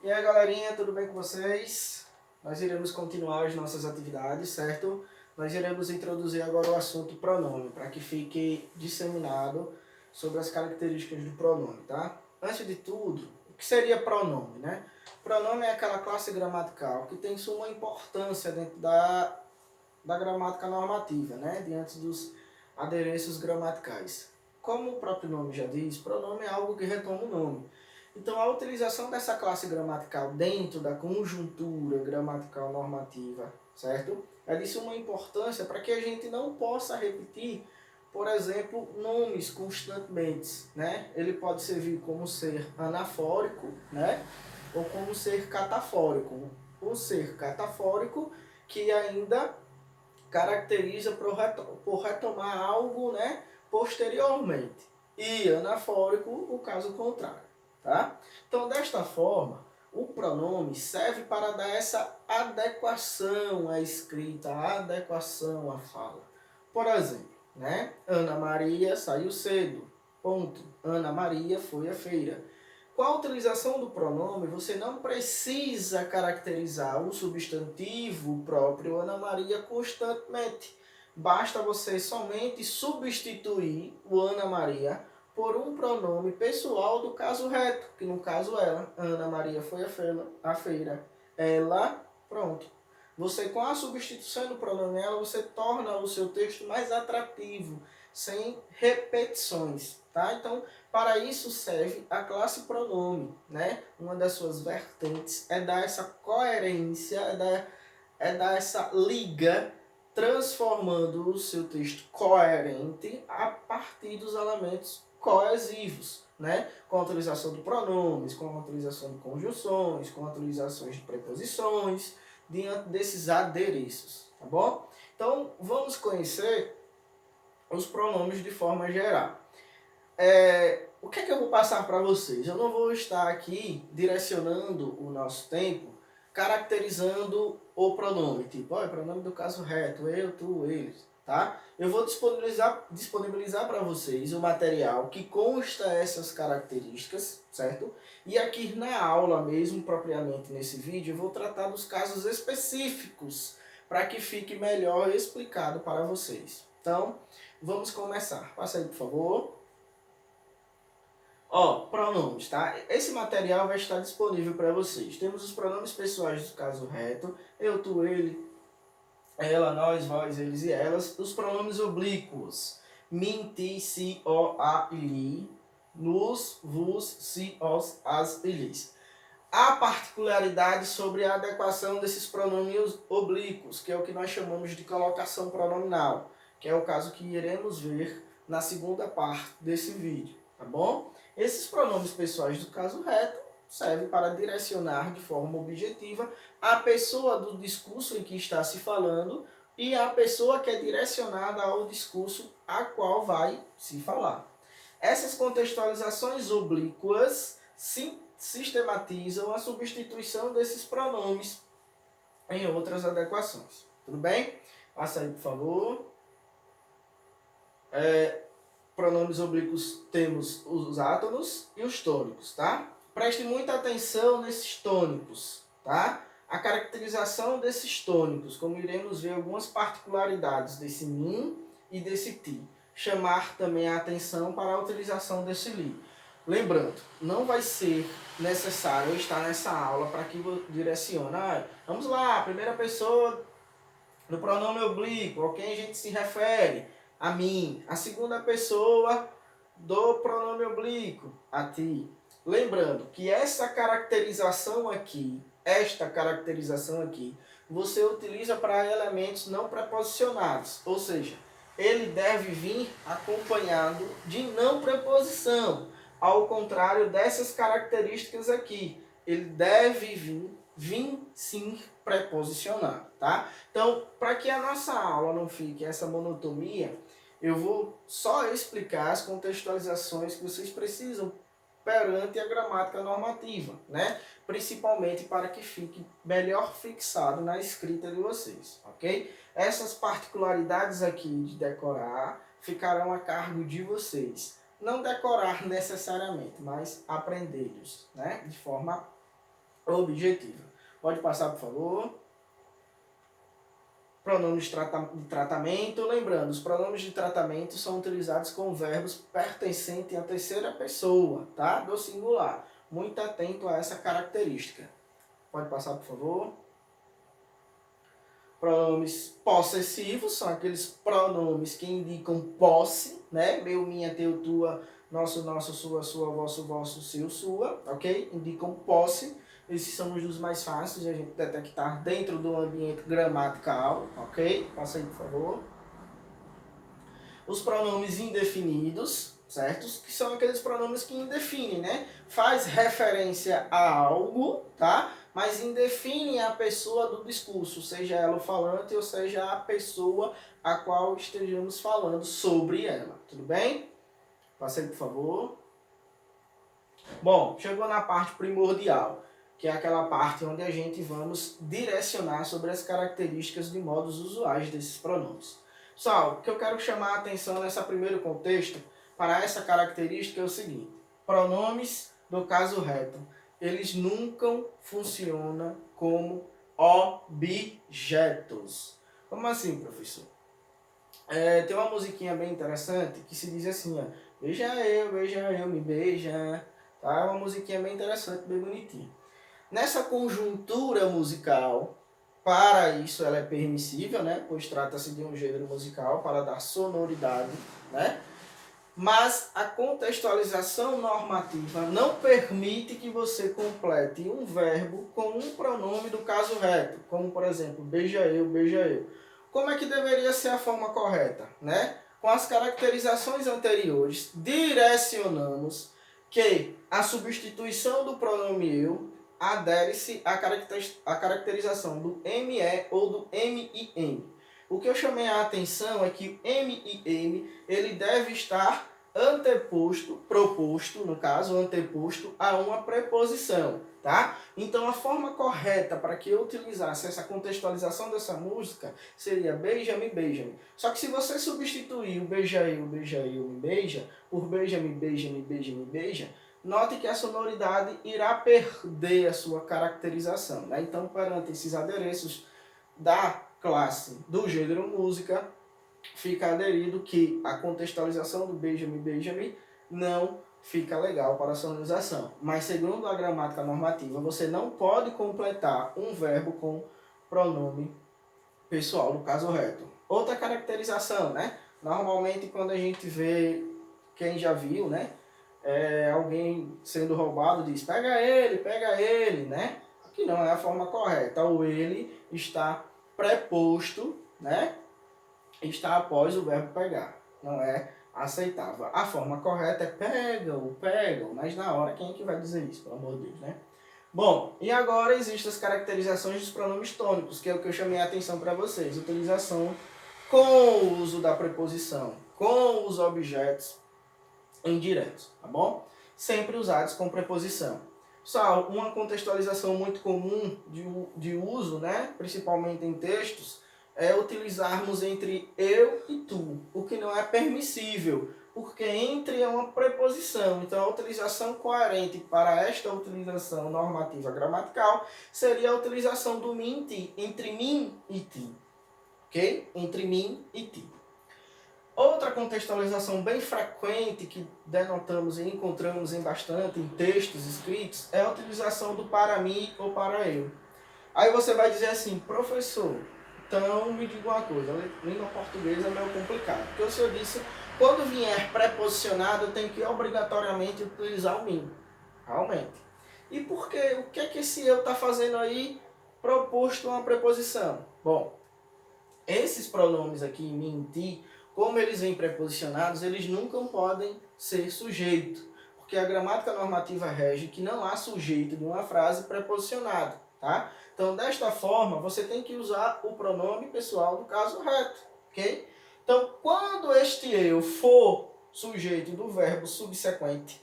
E aí galerinha, tudo bem com vocês? Nós iremos continuar as nossas atividades, certo? Nós iremos introduzir agora o assunto pronome, para que fique disseminado sobre as características do pronome, tá? Antes de tudo, o que seria pronome, né? Pronome é aquela classe gramatical que tem suma importância dentro da gramática normativa, né? Diante dos adereços gramaticais. Como o próprio nome já diz, pronome é algo que retoma o nome. Então, a utilização dessa classe gramatical dentro da conjuntura gramatical normativa, certo? É de suma importância para que a gente não possa repetir, por exemplo, nomes constantemente, né? Ele pode servir como ser anafórico, né? Ou como ser catafórico. O ser catafórico que ainda caracteriza por retomar algo, né, posteriormente. E anafórico, o caso contrário. Tá? Então, desta forma, o pronome serve para dar essa adequação à escrita, adequação à fala. Por exemplo, né? Ana Maria saiu cedo. Ponto. Ana Maria foi à feira. Com a utilização do pronome, você não precisa caracterizar o substantivo próprio Ana Maria constantemente. Basta você somente substituir o Ana Maria por um pronome pessoal do caso reto, que no caso ela. Ana Maria foi à feira. Ela, pronto. Você, com a substituição do pronome ela, você torna o seu texto mais atrativo, sem repetições. Tá? Então, para isso serve a classe pronome, né? Uma das suas vertentes é dar essa coerência, é dar essa liga, transformando o seu texto coerente a partir dos elementos coesivos, né? Com a utilização de pronomes, com a utilização de conjunções, com a utilização de preposições, diante desses adereços, tá bom? Então, vamos conhecer os pronomes de forma geral. O que é que eu vou passar para vocês? Eu não vou estar aqui direcionando o nosso tempo, caracterizando o pronome, tipo, olha, pronome do caso reto, eu, tu, eles, tá? Eu vou disponibilizar para vocês o material que consta essas características, certo? E aqui na aula mesmo, propriamente nesse vídeo, eu vou tratar dos casos específicos, para que fique melhor explicado para vocês. Então, vamos começar. Passa aí, por favor. Ó, pronomes, tá? Esse material vai estar disponível para vocês. Temos os pronomes pessoais do caso reto, eu, tu, ele, ela, nós, vós, eles e elas. Os pronomes oblíquos, mim, ti, si, ó, a, li, nos, vos, si, os, as e lis. Há particularidades sobre a adequação desses pronomes oblíquos, que é o que nós chamamos de colocação pronominal, que é o caso que iremos ver na segunda parte desse vídeo, tá bom? Esses pronomes pessoais do caso reto servem para direcionar de forma objetiva a pessoa do discurso em que está se falando e a pessoa que é direcionada ao discurso a qual vai se falar. Essas contextualizações oblíquas sistematizam a substituição desses pronomes em outras adequações. Tudo bem? Passa aí, por favor. Pronomes oblíquos temos os átonos e os tônicos, tá? Preste muita atenção nesses tônicos, tá? A caracterização desses tônicos, como iremos ver algumas particularidades desse mim e desse ti. Chamar também a atenção para a utilização desse li. Lembrando, não vai ser necessário estar nessa aula para que direcione. Vamos lá, primeira pessoa do pronome oblíquo, a quem a gente se refere, a mim. A segunda pessoa do pronome oblíquo, a ti. Lembrando que esta caracterização aqui, você utiliza para elementos não preposicionados, ou seja, ele deve vir acompanhado de não preposição, ao contrário dessas características aqui. Ele deve vir sim preposicionado, tá? Então, para que a nossa aula não fique essa monotonia, eu vou só explicar as contextualizações que vocês precisam perante a gramática normativa, né? Principalmente para que fique melhor fixado na escrita de vocês, ok? Essas particularidades aqui de decorar ficarão a cargo de vocês. Não decorar necessariamente, mas aprendê-los, né? De forma objetiva. Pode passar, por favor. Pronomes de tratamento. Lembrando, os pronomes de tratamento são utilizados com verbos pertencentes à terceira pessoa, tá? Do singular. Muito atento a essa característica. Pode passar, por favor. Pronomes possessivos são aqueles pronomes que indicam posse, né? Meu, minha, teu, tua, nosso, sua, vosso, seu, sua, ok? Indicam posse. Esses são os dos mais fáceis de a gente detectar dentro do ambiente gramatical, ok? Passa aí, por favor. Os pronomes indefinidos, certos? Que são aqueles pronomes que indefinem, né? Faz referência a algo, tá? Mas indefinem a pessoa do discurso, seja ela o falante ou seja a pessoa a qual estejamos falando sobre ela, tudo bem? Passa aí, por favor. Bom, chegou na parte primordial, que é aquela parte onde a gente vamos direcionar sobre as características de modos usuais desses pronomes. Pessoal, o que eu quero chamar a atenção nesse primeiro contexto para essa característica é o seguinte: pronomes do caso reto, eles nunca funcionam como objetos. Como assim, professor? Tem uma musiquinha bem interessante que se diz assim, ó, beija eu, me beija. Tá? É uma musiquinha bem interessante, bem bonitinha. Nessa conjuntura musical, para isso ela é permissível, né? Pois trata-se de um gênero musical para dar sonoridade, né? Mas a contextualização normativa não permite que você complete um verbo com um pronome do caso reto, como por exemplo, beija eu, beija eu. Como é que deveria ser a forma correta, né? Com as caracterizações anteriores, direcionamos que a substituição do pronome eu adere-se à caracterização do ME ou do MIM. O que eu chamei a atenção é que o MIM ele deve estar anteposto, proposto, no caso, anteposto a uma preposição, tá? Então a forma correta para que eu utilizasse essa contextualização dessa música seria beija-me, beija-me. Só que se você substituir o beija eu, me beija, por beija-me, beija-me, beija-me, beija, note que a sonoridade irá perder a sua caracterização, né? Então, perante esses adereços da classe do gênero música, fica aderido que a contextualização do beija-me, beija-me não fica legal para a sonorização. Mas segundo a gramática normativa, você não pode completar um verbo com pronome pessoal, no caso reto. Outra caracterização, né? Normalmente quando a gente vê, quem já viu, né? Alguém sendo roubado diz, pega ele, né? Que não é a forma correta. O ele está preposto, né? Está após o verbo pegar. Não é aceitável. A forma correta é pegam, mas na hora quem é que vai dizer isso, pelo amor de Deus, né? Bom, e agora existem as caracterizações dos pronomes tônicos, que é o que eu chamei a atenção para vocês. Utilização com o uso da preposição, com os objetos indiretos, tá bom? Sempre usados com preposição. Pessoal, uma contextualização muito comum de uso, né, principalmente em textos, é utilizarmos entre eu e tu, o que não é permissível, porque entre é uma preposição. Então, a utilização coerente para esta utilização normativa gramatical seria a utilização do mim e ti, entre mim e ti, ok? Entre mim e ti. Outra contextualização bem frequente que denotamos e encontramos bastante em textos escritos é a utilização do para mim ou para eu. Aí você vai dizer assim, professor, então me diga uma coisa, a língua portuguesa é meio complicado, porque o senhor disse, quando vier preposicionado, eu tenho que obrigatoriamente utilizar o mim. Realmente. E por quê? O que é que esse eu está fazendo aí proposto uma preposição? Bom, esses pronomes aqui, mim, ti, como eles vêm preposicionados, eles nunca podem ser sujeito, porque a gramática normativa rege que não há sujeito de uma frase preposicionado, tá? Então, desta forma, você tem que usar o pronome pessoal do caso reto, ok? Então, quando este eu for sujeito do verbo subsequente,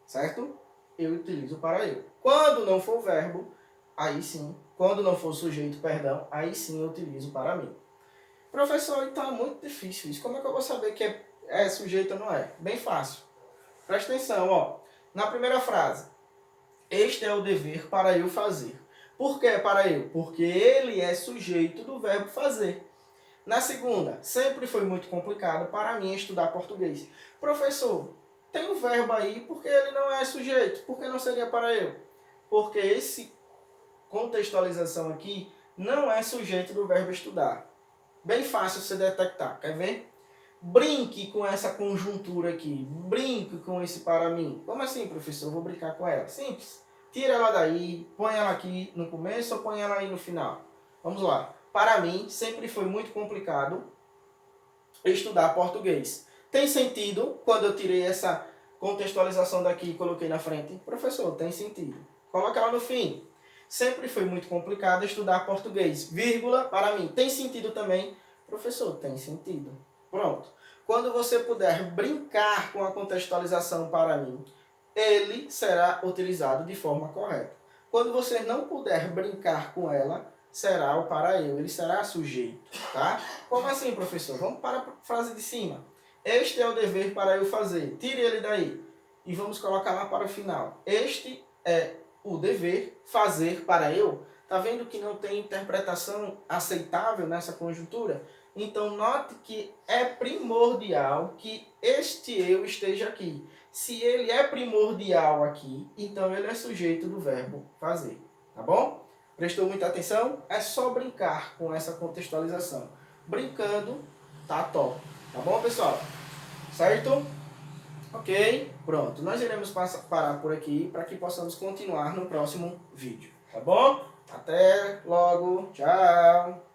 certo? Eu utilizo para eu. Quando não for verbo, aí sim, quando não for sujeito, perdão, aí sim eu utilizo para mim. Professor, então é muito difícil isso. Como é que eu vou saber que é sujeito ou não é? Bem fácil. Presta atenção, ó. Na primeira frase. Este é o dever para eu fazer. Por que para eu? Porque ele é sujeito do verbo fazer. Na segunda, sempre foi muito complicado para mim estudar português. Professor, tem um verbo aí porque ele não é sujeito. Por que não seria para eu? Porque esse contextualização aqui não é sujeito do verbo estudar. Bem fácil você detectar, quer ver? Brinque com essa conjuntura aqui. Brinque com esse para mim. Como assim, professor? Eu vou brincar com ela. Simples. Tira ela daí, põe ela aqui no começo ou põe ela aí no final. Vamos lá. Para mim, sempre foi muito complicado estudar português. Tem sentido quando eu tirei essa contextualização daqui e coloquei na frente? Professor, tem sentido. Coloca ela no fim. Sempre foi muito complicado estudar português. Vírgula, para mim, tem sentido também? Professor, tem sentido. Pronto. Quando você puder brincar com a contextualização para mim, ele será utilizado de forma correta. Quando você não puder brincar com ela, será o para eu, ele será sujeito, tá? Como assim, professor? Vamos para a frase de cima. Este é o dever para eu fazer. Tire ele daí. E vamos colocar lá para o final. Este é o dever fazer para eu. Tá vendo que não tem interpretação aceitável nessa conjuntura? Então, note que é primordial que este eu esteja aqui. Se ele é primordial aqui, então ele é sujeito do verbo fazer. Tá bom? Prestou muita atenção? É só brincar com essa contextualização. Brincando, tá top. Tá bom, pessoal? Certo? Ok? Pronto. Nós iremos parar por aqui para que possamos continuar no próximo vídeo. Tá bom? Até logo. Tchau.